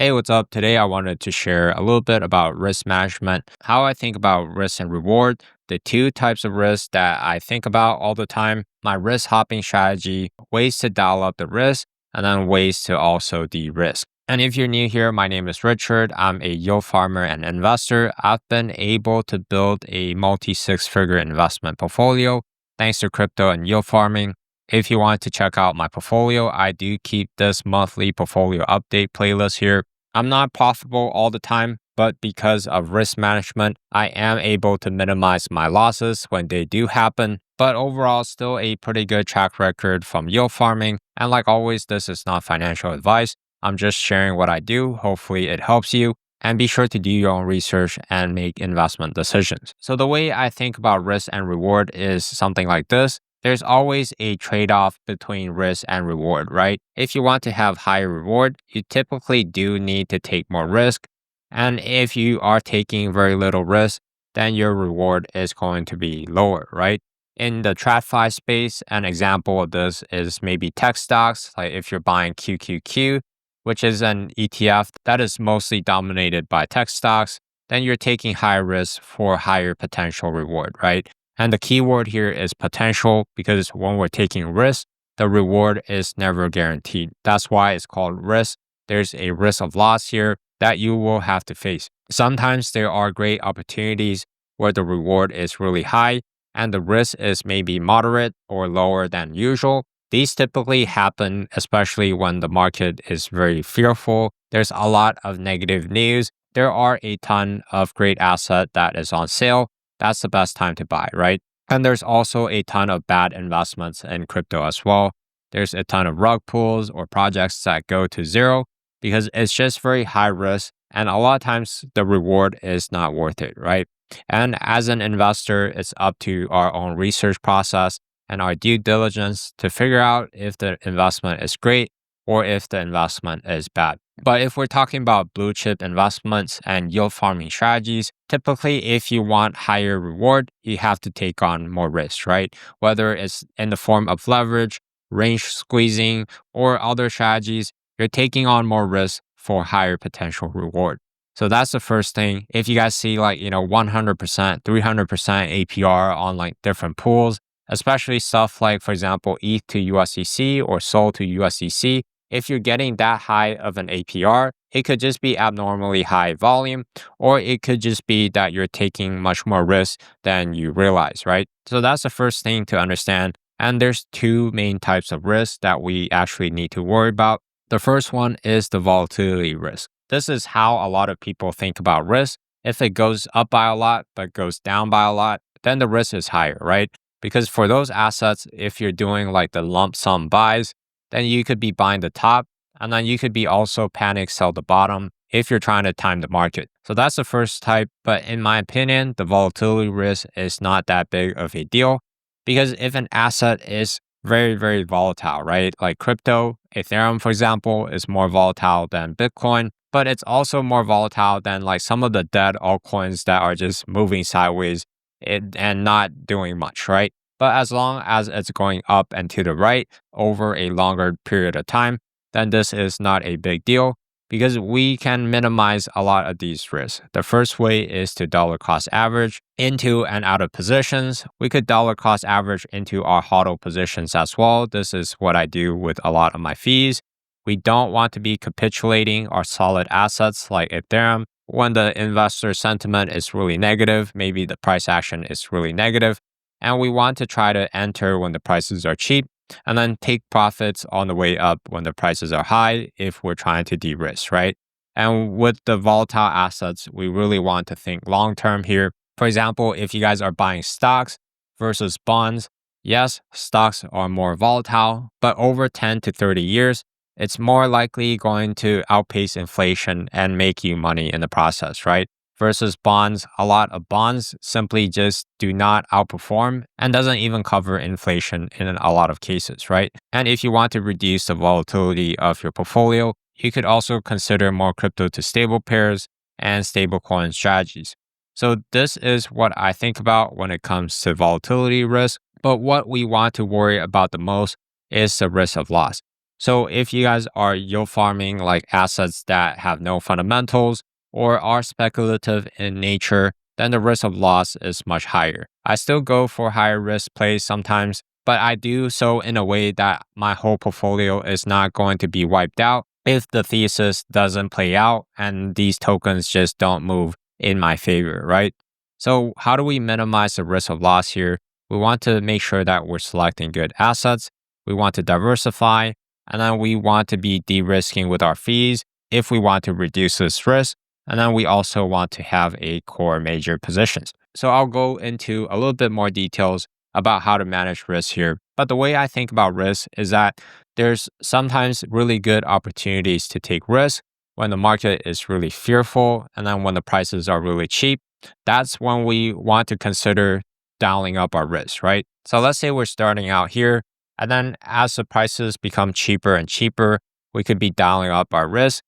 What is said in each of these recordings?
Hey, what's up? Today I wanted to share a little bit about risk management, how I think about risk and reward, the two types of risk that I think about all the time, my risk hopping strategy, ways to dial up the risk, and then ways to also de-risk. And if you're new here, my name is Richard. I'm a yield farmer and investor. I've been able to build a multi-six-figure investment portfolio thanks to crypto and yield farming. If you want to check out my portfolio, I do keep this monthly portfolio update playlist here. I'm not profitable all the time, but because of risk management, I am able to minimize my losses when they do happen. But overall, still a pretty good track record from yield farming. And like always, this is not financial advice. I'm just sharing what I do. Hopefully it helps you. And be sure to do your own research and make investment decisions. So the way I think about risk and reward is something like this. There's always a trade-off between risk and reward, right? If you want to have higher reward, you typically do need to take more risk. And if you are taking very little risk, then your reward is going to be lower, right? In the TradFi space, an example of this is maybe tech stocks. Like if you're buying QQQ, which is an ETF that is mostly dominated by tech stocks, then you're taking higher risk for higher potential reward, right? And the key word here is potential because when we're taking risk, the reward is never guaranteed. That's why it's called risk. There's a risk of loss here that you will have to face. Sometimes there are great opportunities where the reward is really high and the risk is maybe moderate or lower than usual. These typically happen, especially when the market is very fearful. There's a lot of negative news. There are a ton of great asset that is on sale. That's the best time to buy, right? And there's also a ton of bad investments in crypto as well. There's a ton of rug pulls or projects that go to zero because it's just very high risk. And a lot of times the reward is not worth it, right? And as an investor, it's up to our own research process and our due diligence to figure out if the investment is great or if the investment is bad. But if we're talking about blue chip investments and yield farming strategies, typically if you want higher reward, you have to take on more risk, right? Whether it's in the form of leverage, range squeezing, or other strategies, you're taking on more risk for higher potential reward. So that's the first thing. If you guys see 100%, 300% APR on like different pools, especially stuff like, for example, ETH to USDC or SOL to USDC, if you're getting that high of an APR, it could just be abnormally high volume, or it could just be that you're taking much more risk than you realize, right? So that's the first thing to understand. And there's two main types of risk that we actually need to worry about. The first one is the volatility risk. This is how a lot of people think about risk. If it goes up by a lot, but goes down by a lot, then the risk is higher, right? Because for those assets, if you're doing like the lump sum buys, then you could be buying the top and then you could be also panic sell the bottom if you're trying to time the market. So that's the first type. But in my opinion, the volatility risk is not that big of a deal because if an asset is very, very volatile, right? Like crypto, Ethereum, for example, is more volatile than Bitcoin, but it's also more volatile than like some of the dead altcoins that are just moving sideways and not doing much, right? But as long as it's going up and to the right over a longer period of time, then this is not a big deal because we can minimize a lot of these risks. The first way is to dollar cost average into and out of positions. We could dollar cost average into our HODL positions as well. This is what I do with a lot of my fees. We don't want to be capitulating our solid assets like Ethereum when the investor sentiment is really negative, maybe the price action is really negative. And we want to try to enter when the prices are cheap and then take profits on the way up when the prices are high if we're trying to de-risk, right? And with the volatile assets, we really want to think long-term here. For example, if you guys are buying stocks versus bonds, yes, stocks are more volatile, but over 10 to 30 years, it's more likely going to outpace inflation and make you money in the process, right? Versus bonds, a lot of bonds simply just do not outperform and doesn't even cover inflation in a lot of cases, right? And if you want to reduce the volatility of your portfolio, you could also consider more crypto to stable pairs and stablecoin strategies. So this is what I think about when it comes to volatility risk. But what we want to worry about the most is the risk of loss. So if you guys are yield farming like assets that have no fundamentals or are speculative in nature, then the risk of loss is much higher. I still go for higher risk plays sometimes, but I do so in a way that my whole portfolio is not going to be wiped out if the thesis doesn't play out and these tokens just don't move in my favor, right? So how do we minimize the risk of loss here? We want to make sure that we're selecting good assets. We want to diversify, and then we want to be de-risking with our fees if we want to reduce this risk. And then we also want to have a core major positions. So I'll go into a little bit more details about how to manage risk here. But the way I think about risk is that there's sometimes really good opportunities to take risk when the market is really fearful and then when the prices are really cheap. That's when we want to consider dialing up our risk, right? So let's say we're starting out here, and then as the prices become cheaper and cheaper, we could be dialing up our risk,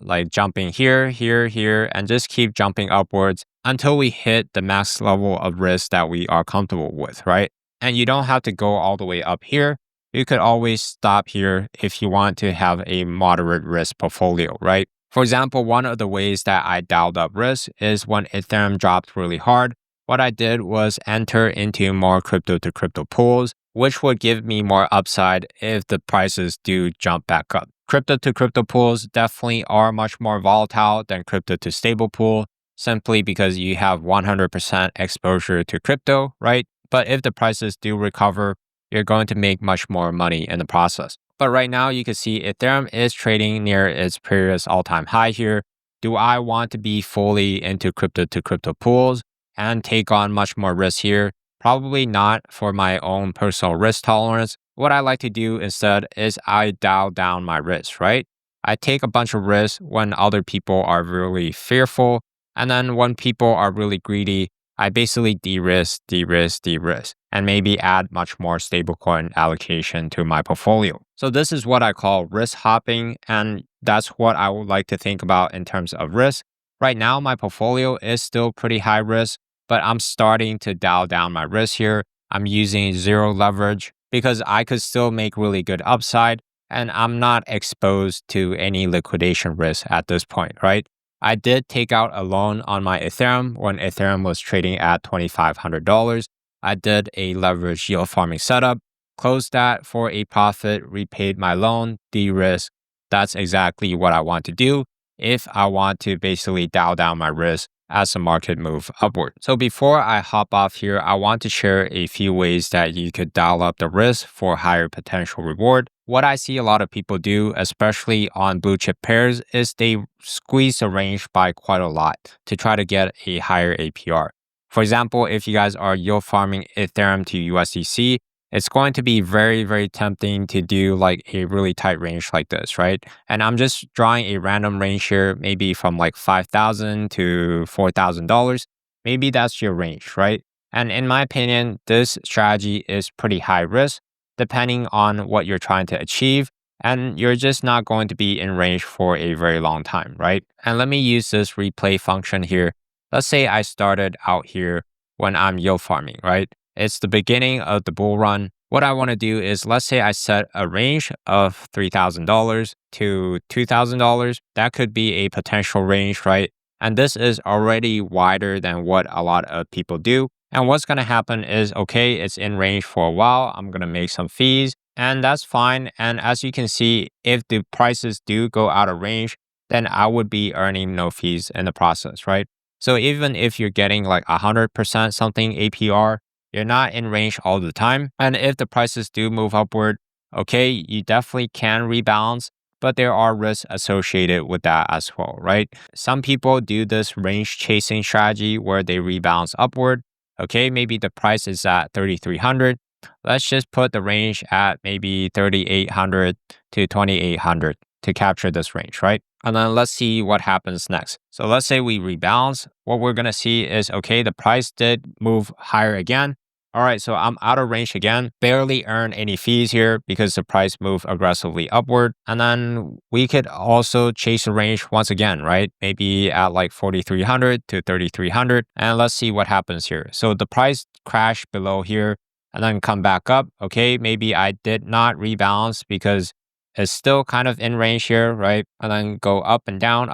like jumping here, here, here, and just keep jumping upwards until we hit the max level of risk that we are comfortable with, right? And you don't have to go all the way up here. You could always stop here if you want to have a moderate risk portfolio, right? For example, one of the ways that I dialed up risk is when Ethereum dropped really hard. What I did was enter into more crypto to crypto pools, which would give me more upside if the prices do jump back up. Crypto to crypto pools definitely are much more volatile than crypto to stable pool, simply because you have 100% exposure to crypto, right? But if the prices do recover, you're going to make much more money in the process. But right now, you can see Ethereum is trading near its previous all-time high here. Do I want to be fully into crypto to crypto pools and take on much more risk here? Probably not for my own personal risk tolerance. What I like to do instead is I dial down my risk, right? I take a bunch of risks when other people are really fearful. And then when people are really greedy, I basically de-risk, de-risk, de-risk, and maybe add much more stablecoin allocation to my portfolio. So this is what I call risk hopping, and that's what I would like to think about in terms of risk. Right now, my portfolio is still pretty high risk, but I'm starting to dial down my risk here. I'm using zero leverage because I could still make really good upside, and I'm not exposed to any liquidation risk at this point, right? I did take out a loan on my Ethereum when Ethereum was trading at $2,500. I did a leverage yield farming setup, closed that for a profit, repaid my loan, de-risk. That's exactly what I want to do if I want to basically dial down my risk as the market move upward. So before I hop off here, I want to share a few ways that you could dial up the risk for higher potential reward. What I see a lot of people do, especially on blue chip pairs, is they squeeze the range by quite a lot to try to get a higher APR. For example, if you guys are yield farming Ethereum to USDC, it's going to be very, very tempting to do like a really tight range like this, right? And I'm just drawing a random range here, maybe from like $5,000 to $4,000. Maybe that's your range, right? And in my opinion, this strategy is pretty high risk depending on what you're trying to achieve. And you're just not going to be in range for a very long time, right? And let me use this replay function here. Let's say I started out here when I'm yield farming, right? It's the beginning of the bull run. What I want to do is, let's say I set a range of $3,000 to $2,000. That could be a potential range, right? And this is already wider than what a lot of people do. And what's going to happen is, okay, it's in range for a while. I'm going to make some fees, and that's fine. And as you can see, if the prices do go out of range, then I would be earning no fees in the process, right? So even if you're getting like 100% something APR, you're not in range all the time. And if the prices do move upward, okay, you definitely can rebalance, but there are risks associated with that as well, right? Some people do this range chasing strategy where they rebalance upward. Okay, maybe the price is at 3,300. Let's just put the range at maybe 3,800 to 2,800 to capture this range, right? And then let's see what happens next. So let's say we rebalance. What we're going to see is, okay, the price did move higher again. All right, so I'm out of range again, barely earn any fees here because the price moved aggressively upward. And then we could also chase the range once again, right? Maybe at like 4,300 to 3,300. And let's see what happens here. So the price crashed below here and then come back up. Okay, maybe I did not rebalance because It's still kind of in range here, right? And then go up and down,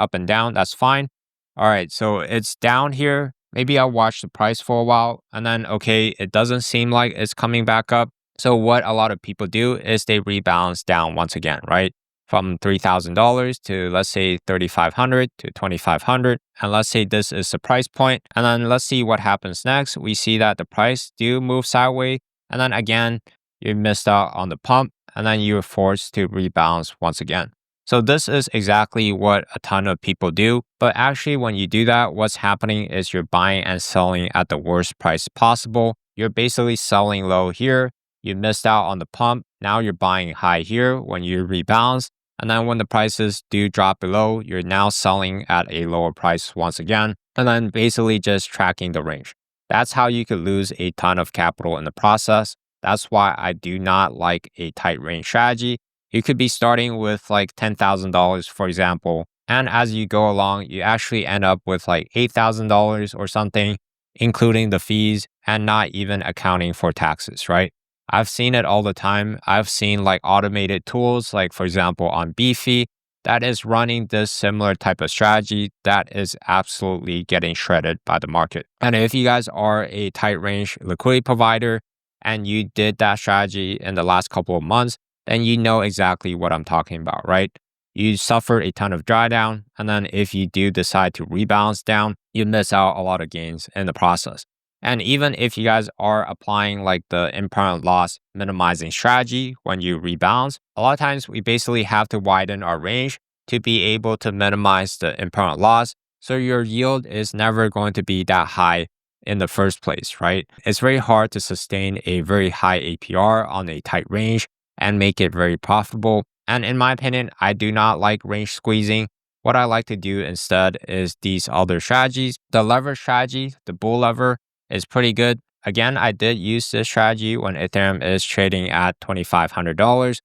that's fine. All right, so it's down here. Maybe I'll watch the price for a while and then, okay, it doesn't seem like it's coming back up. So what a lot of people do is they rebalance down once again, right? From $3,000 to let's say 3,500 to 2,500. And let's say this is the price point. And then let's see what happens next. We see that the price do move sideways. And then again, you missed out on the pump and then you're forced to rebalance once again. So this is exactly what a ton of people do. But actually, when you do that, what's happening is you're buying and selling at the worst price possible. You're basically selling low here. You missed out on the pump. Now you're buying high here when you rebalance. And then when the prices do drop below, you're now selling at a lower price once again. And then basically just tracking the range. That's how you could lose a ton of capital in the process. That's why I do not like a tight range strategy. You could be starting with like $10,000, for example. And as you go along, you actually end up with like $8,000 or something, including the fees and not even accounting for taxes, right? I've seen it all the time. I've seen like automated tools, like for example on Beefy, that is running this similar type of strategy that is absolutely getting shredded by the market. And if you guys are a tight range liquidity provider and you did that strategy in the last couple of months, then you know exactly what I'm talking about, right? You suffer a ton of drawdown, and then if you do decide to rebalance down, you miss out a lot of gains in the process. And even if you guys are applying like the impermanent loss minimizing strategy when you rebalance, a lot of times we basically have to widen our range to be able to minimize the impermanent loss. So your yield is never going to be that high in the first place, right? It's very hard to sustain a very high APR on a tight range and make it very profitable. And in my opinion, I do not like range squeezing. What I like to do instead is these other strategies. The lever strategy, the bull lever, is pretty good. Again, I did use this strategy when Ethereum is trading at $2,500.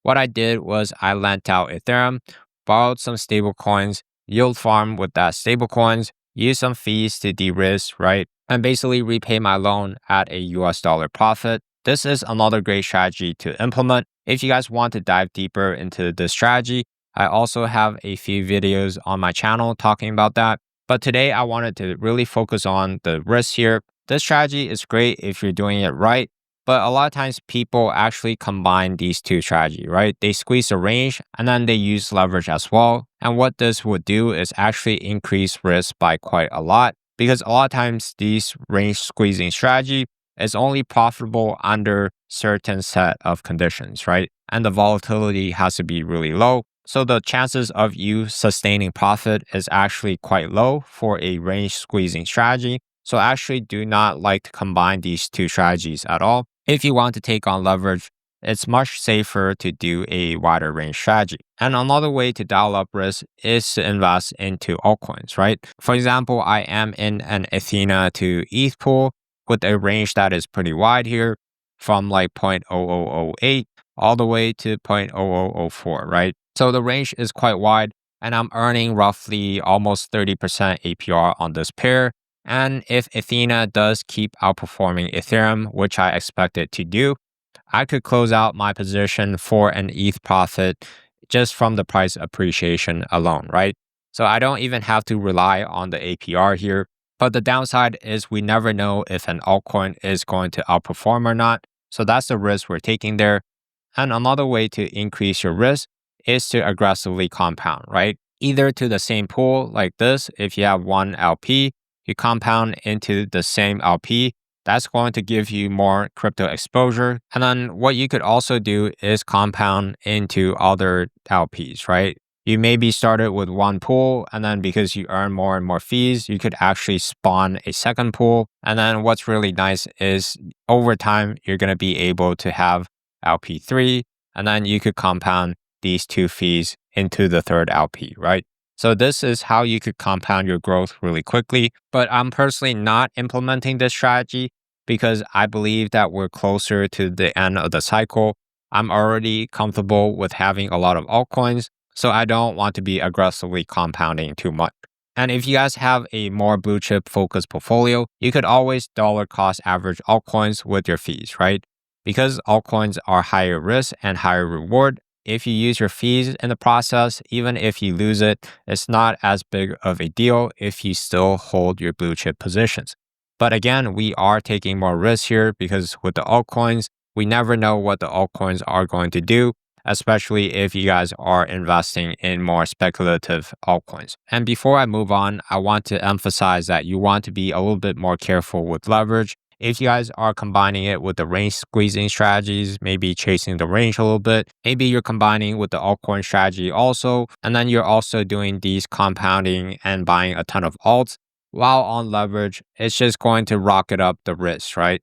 What I did was I lent out Ethereum, borrowed some stable coins, yield farm with that stable coins, use some fees to de-risk, right? And basically repay my loan at a US dollar profit. This is another great strategy to implement. If you guys want to dive deeper into this strategy, I also have a few videos on my channel talking about that. But today I wanted to really focus on the risks here. This strategy is great if you're doing it right, but a lot of times people actually combine these two strategies, right? They squeeze the range and then they use leverage as well. And what this would do is actually increase risk by quite a lot because a lot of times these range squeezing strategy is only profitable under certain set of conditions, right? And the volatility has to be really low. So the chances of you sustaining profit is actually quite low for a range squeezing strategy. So I actually do not like to combine these two strategies at all. If you want to take on leverage, it's much safer to do a wider range strategy. And another way to dial up risk is to invest into altcoins, right? For example, I am in an Athena to ETH pool with a range that is pretty wide here from like 0.0008 all the way to 0.0004, right? So the range is quite wide and I'm earning roughly almost 30% APR on this pair. And if Athena does keep outperforming Ethereum, which I expect it to do, I could close out my position for an ETH profit just from the price appreciation alone, right? So I don't even have to rely on the APR here. But the downside is we never know if an altcoin is going to outperform or not. So that's the risk we're taking there. And another way to increase your risk is to aggressively compound, right? Either to the same pool like this, if you have one LP, you compound into the same LP. That's going to give you more crypto exposure. And then what you could also do is compound into other LPs, right? You maybe started with one pool, and then because you earn more and more fees, you could actually spawn a second pool. And then what's really nice is over time, you're going to be able to have LP3, and then you could compound these two fees into the third LP, right? So this is how you could compound your growth really quickly. But I'm personally not implementing this strategy because I believe that we're closer to the end of the cycle. I'm already comfortable with having a lot of altcoins. So I don't want to be aggressively compounding too much. And if you guys have a more blue chip focused portfolio, you could always dollar cost average altcoins with your fees, right? Because altcoins are higher risk and higher reward, if you use your fees in the process, even if you lose it, it's not as big of a deal if you still hold your blue chip positions. But again, we are taking more risk here because with the altcoins, we never know what the altcoins are going to do, especially if you guys are investing in more speculative altcoins. And before I move on, I want to emphasize that you want to be a little bit more careful with leverage. If you guys are combining it with the range squeezing strategies, maybe chasing the range a little bit, maybe you're combining with the altcoin strategy also, and then you're also doing these compounding and buying a ton of alts, while on leverage, it's just going to rocket up the risk, right?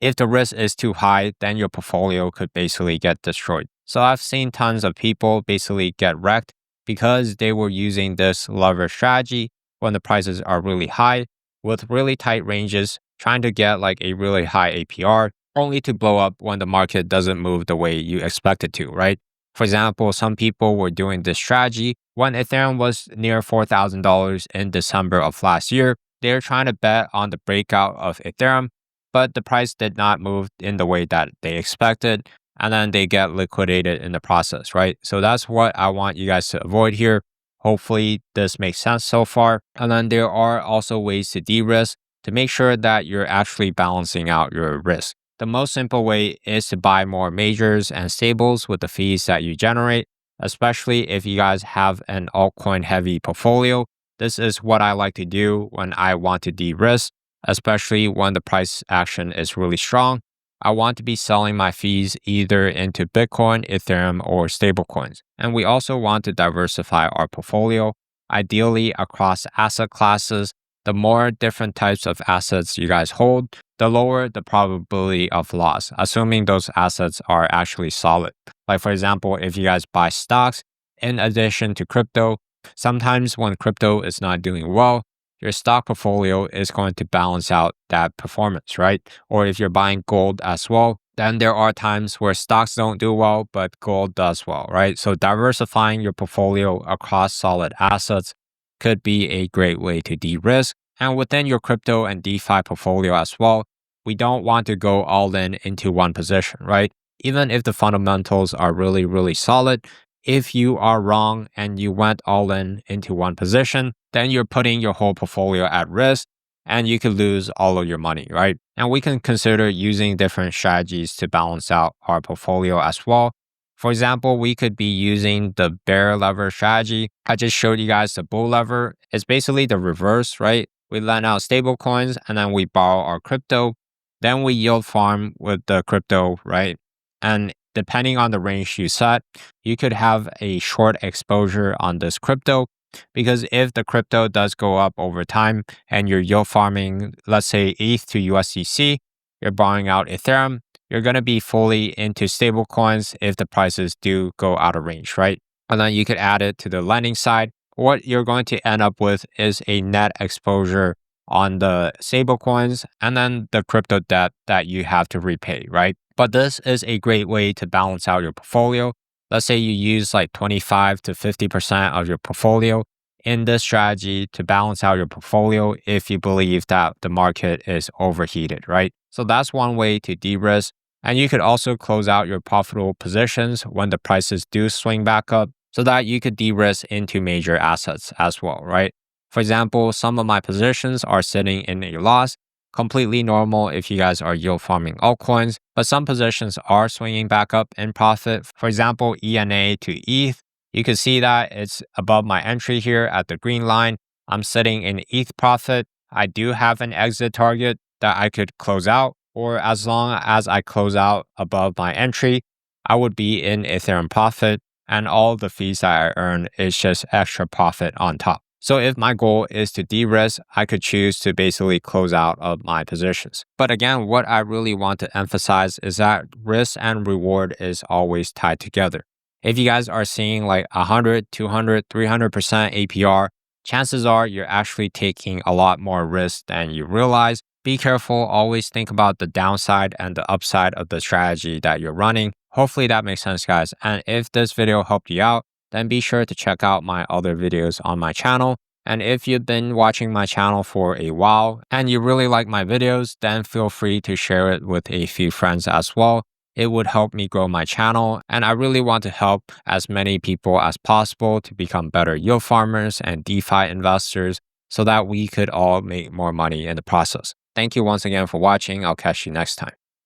If the risk is too high, then your portfolio could basically get destroyed. So I've seen tons of people basically get wrecked because they were using this leverage strategy when the prices are really high with really tight ranges, trying to get like a really high APR, only to blow up when the market doesn't move the way you expect it to, right? For example, some people were doing this strategy when Ethereum was near $4,000 in December of last year. They're trying to bet on the breakout of Ethereum, but the price did not move in the way that they expected, and then they get liquidated in the process, right? So that's what I want you guys to avoid here. Hopefully this makes sense so far. And then there are also ways to de-risk to make sure that you're actually balancing out your risk. The most simple way is to buy more majors and stables with the fees that you generate, especially if you guys have an altcoin heavy portfolio. This is what I like to do when I want to de-risk, especially when the price action is really strong. I want to be selling my fees either into Bitcoin, Ethereum, or stablecoins. And we also want to diversify our portfolio, ideally across asset classes. The more different types of assets you guys hold, the lower the probability of loss, assuming those assets are actually solid. Like for example, if you guys buy stocks in addition to crypto, sometimes when crypto is not doing well, your stock portfolio is going to balance out that performance, right? Or if you're buying gold as well, then there are times where stocks don't do well, but gold does well, right? So diversifying your portfolio across solid assets could be a great way to de-risk. And within your crypto and DeFi portfolio as well, we don't want to go all in into one position, right? Even if the fundamentals are really, really solid, if you are wrong and you went all in into one position, then you're putting your whole portfolio at risk and you could lose all of your money, right? And we can consider using different strategies to balance out our portfolio as well. For example, we could be using the bear lever strategy. I just showed you guys the bull lever. It's basically the reverse, right? We lend out stable coins and then we borrow our crypto. Then we yield farm with the crypto, right? And depending on the range you set, you could have a short exposure on this crypto because if the crypto does go up over time and you're yield farming, let's say ETH to USDC, you're borrowing out Ethereum, you're going to be fully into stable coins if the prices do go out of range, right? And then you could add it to the lending side. What you're going to end up with is a net exposure on the stable coins and then the crypto debt that you have to repay, right? But this is a great way to balance out your portfolio. Let's say you use like 25 to 50% of your portfolio in this strategy to balance out your portfolio if you believe that the market is overheated, right? So that's one way to de-risk. And you could also close out your profitable positions when the prices do swing back up so that you could de-risk into major assets as well, right? For example, some of my positions are sitting in a loss, completely normal if you guys are yield farming altcoins, but some positions are swinging back up in profit. For example, ENA to ETH, you can see that it's above my entry here at the green line. I'm sitting in ETH profit. I do have an exit target that I could close out, or as long as I close out above my entry, I would be in Ethereum profit, and all the fees that I earn is just extra profit on top. So if my goal is to de-risk, I could choose to basically close out of my positions. But again, what I really want to emphasize is that risk and reward is always tied together. If you guys are seeing like 100, 200, 300% APR, chances are you're actually taking a lot more risk than you realize. Be careful, always think about the downside and the upside of the strategy that you're running. Hopefully that makes sense, guys. And if this video helped you out, then be sure to check out my other videos on my channel. And if you've been watching my channel for a while and you really like my videos, then feel free to share it with a few friends as well. it would help me grow my channel. And I really want to help as many people as possible to become better yield farmers and DeFi investors so that we could all make more money in the process. Thank you once again for watching. I'll catch you next time.